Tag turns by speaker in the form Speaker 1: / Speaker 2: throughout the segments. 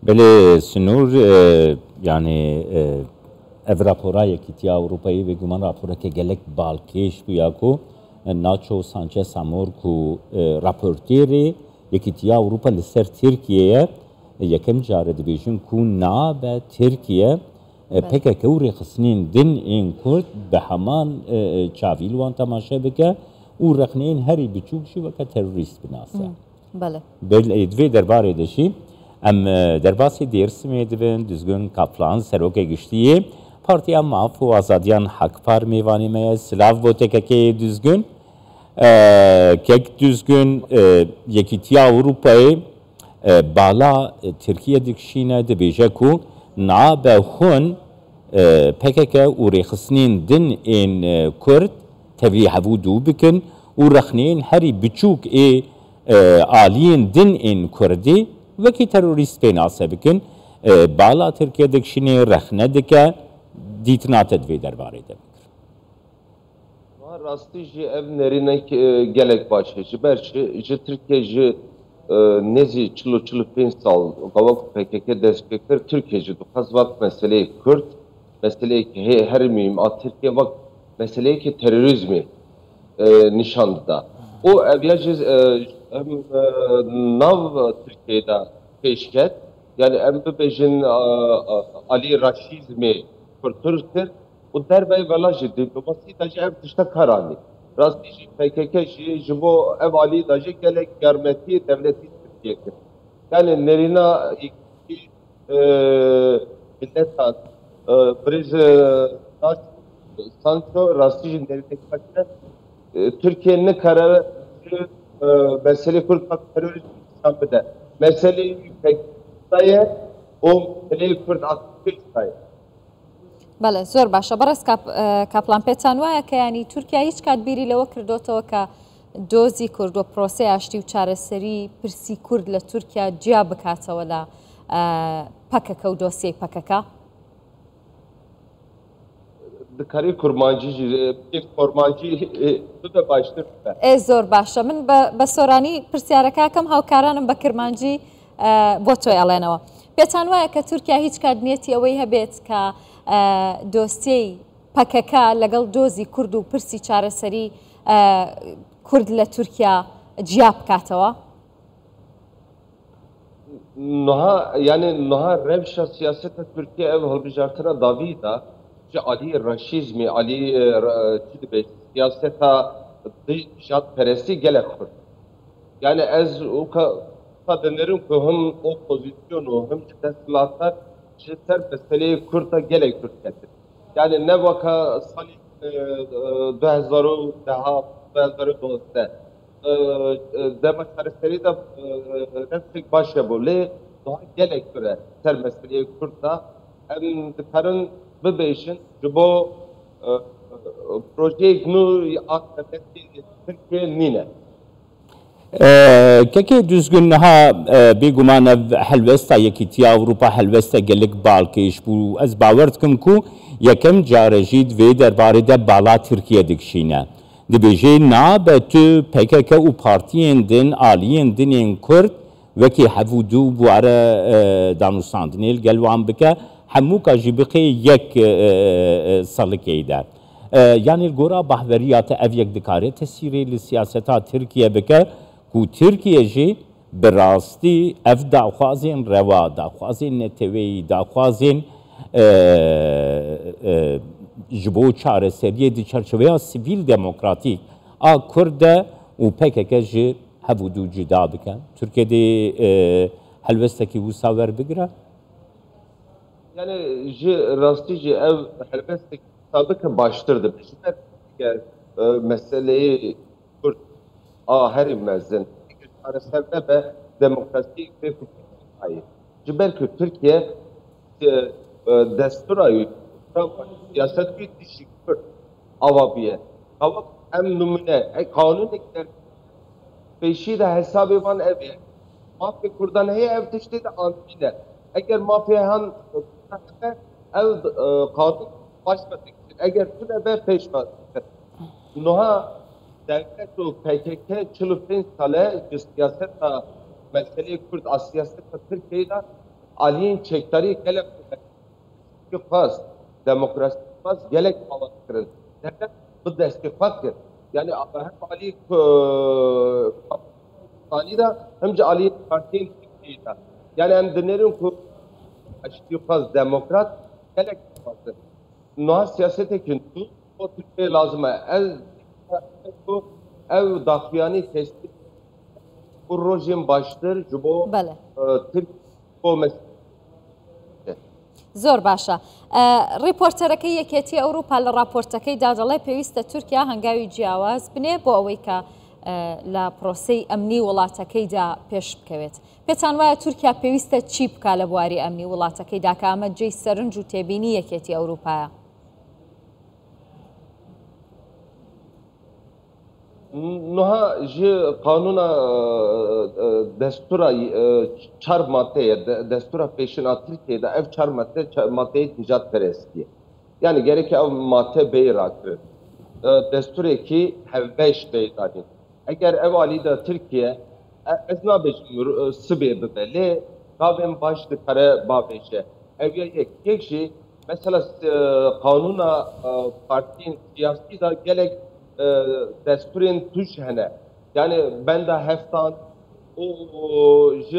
Speaker 1: بله سنور yani ev rapora yekîtiya Avrupayê ve guman rapora ke gelek balkêş bûya ku Nacho Sanchez Amor ku raportêrê yekîtiya Avrupa li ser Tirkiyeyê yekem care dibêjin ku nabe Tirkiye PKK û rêxistinên din ên Kurd bi heman çavîl wan temaşe bike û rexneyên herî biçûk jî weke terorîst binase. Divê derbarê de jî em derbasî Dêrsimê dibin, Düzgün Kaplan serokê giştiyê Partiya Maf û Azadiyan Hekpar mêvanê me ye silav bo TKK'yê Düzgün. Kek Düzgün Yekîtiya Avrupayê bala Tirkiye dikişîne dibêje ku nabe hûn PKK û rêxistinên din ên Kurd tevlî hevû dû bikin û rexneyên herî biçûk ê aliyên din ên Kurdî wekî terorîst pênase bikin. Bala Tirkiye dikişînê rexne dike dîtina te divê derbarê de bikir.
Speaker 2: Rastî jî ev nêrînek gelek baş e. Ji ber çi ji Tirkiye ji nezî çil û çil û pênc sal gava PKK dest pê kir, Tirkiye jî dixwaz vak meseleyê Kurd, meseleyekî her mühim a Tirkiye vak meseleyekî terörizmê nişan dida. O ev ya jî nav Tirkiye'de pêşket, yani em bibêjin alî raşîzmê kurtur kir û dervey vela jî diplomasî de jî ev tişta kar anî. Rastî jî PKK jî ji bo ev alî de jî gelek yarmetî devletî Tirkiye kir. Yani nêrîna milletan brîz Sancho rastî jî nêrînekî Türkiye'nin nikare mesele Kurd terörizm İslam bide. Mesele PKK'ye o mesele Kurd aktivistayı.
Speaker 3: بەڵێ زۆر باشە بەڕێز کاپلان پێتان وایە کە ینی تورکیا هیچ کات بیری لەوە کردوتەوە کە دۆزی کورد و پرۆسی ئاشتی و چارەسەری پرسی کورد لە تورکیا جیا بکاتەوە لە پەکەکە و دۆسیەی پەکەکە؟
Speaker 2: دکاری کورمانجی کورمانجی ببە باشتر ببە.
Speaker 3: زۆر باشە من بە سۆرانی پرسیارەکەکەم هاوکارانم بە کرمانجی بۆ تۆی ئەڵێنەوە. پێتان وایە کە تورکیا هیچ کات نیەتی ئەوەی هەبێت کە دۆستیەی پەکەکە لەگەڵ دۆزی کورد و پرسی چارەسەری کورد لە تورکیا جیا بکاتەوە؟
Speaker 2: نها revşa siyaseta Türkiye ev hılbijartına davida ki Ali raşizmi, Ali siyaseta dışat peresti gelek kur. Yani ez o kadınların ki hem opozisyonu hem teslimatlar cidden meseleyi kurta gelek Türkiye'dir. Yani ne vaka sali 2012 dema çareseri de nefsik başa böyle daha gelek göre ser meseleyi kurta hem dikarin bibêjin ji bo projeyek nû aktivitê Tirkiye nîne.
Speaker 1: Kekê Düzgün niha bêguman ev helwesta Yekîtiya Avrupa helwesta gelek balkêş bû ez bawer dikim ku yekem care jî divê derbarê de bala Tirkiye dikişîne. Dibêje nabe tu PKK û partiyên din aliyên dinên Kurd wekî hevû dû buware danûstandinê li gel wan bike hemû ka jî bixê yek salikê de. Yani gora bahveriya te ev yek dikare tesîrê li siyaseta Tirkiye bike ku Tirkiye jî bi rastî ev daxwazên rewa, daxwazên neteweyî, daxwazên ji bo çareseriyê di çerçeveya sivîl demokratîk a Kurd de û PKK jî hevû dû cida bikin. Tirkiyeyê helwestekî wisa werbigire?
Speaker 2: Yani ji rastî jî ev helbestek sabıkın baştırdı. Meseleyi Kurd herî mezin. Çareserde ve demokrasi ve hukukayı. Ji ber ku Türkiye desturayı siyaset bir dişi Kurd avabiye. Ama em numune kanun ekler peşi de hesabı van evi. Mafya Kurdan heye ev tişti de antine. Eğer mafyahan ev kanun başmadık. Eğer tüne be peşmadık. Noha devlet o PKK çılıfın sale siyaset meseleyi Kurd siyaset Türkiye'de Ali'nin çektari gelek pas demokrasi pas gelek alanların devlet bu destekler yani hem Ali Ali da hem Ali partinin yani hem denerim ku açtığı pas demokrat gelek pası no siyasete kintu o Türkiye lazım ev daxuyani tespit bu rejim baştır bu Türk olması
Speaker 3: زۆر باشە ڕیپۆرتەرەکەی یەکێتی ئەوروپا لە راپۆرتەکەیدا دەڵێ پێویستە تورکیا هەنگاوی جیاواز بنێ بۆ ئەوەی کە لە پرۆسەی ئەمنی وڵاتەکەیدا پێش بکەوێت پێتان وایە تورکیا پێویستە چی بکا لە بواری ئەمنی وڵاتەکەیدا کە ئەمە جێی سەرنج و تێبینی یەکێتی ئەوروپایە
Speaker 2: نها جی قانون دستور چهار ماده دستور پیشنهاد Türkiye'de ev çar maddeyi nicat perestiye. Yani gerek ev madde beyrakı. Destur ki hevbeş beydani. Eğer ev ali de Türkiye ezna becumur sıbe bebeli kavim başlı kare babeşe. Ev yek şey mesela kanuna partinin siyasi da gerek desturin tuş hene. Yani ben de heftan o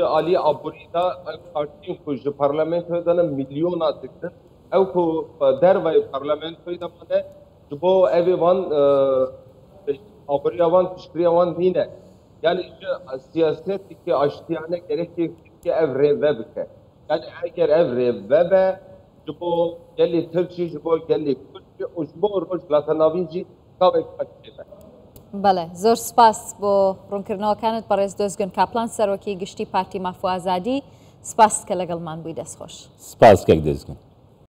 Speaker 2: Ali Aburi'da partinin kuşu parlamentoda milyon atıktır. Ev ku dervay parlamentoda bana bu evi van Aburi'ya van tuşkriya van nine. Yani siyaset ki aştiyane gerek ki ev revve bike. Yani eğer ev revve be bu gelli Türkçe bu gelli Kürtçe o bu roj latanavinci
Speaker 3: بەڵێ زۆر سپاس بۆ ڕوونکردنەوەکانت بەڕێز دۆزگن کاپلان سەرۆکی گشتی پارتی مافوازادی سپاس کە لەگەڵمان بووی دەستخۆش
Speaker 1: سپاس کەک دەزگن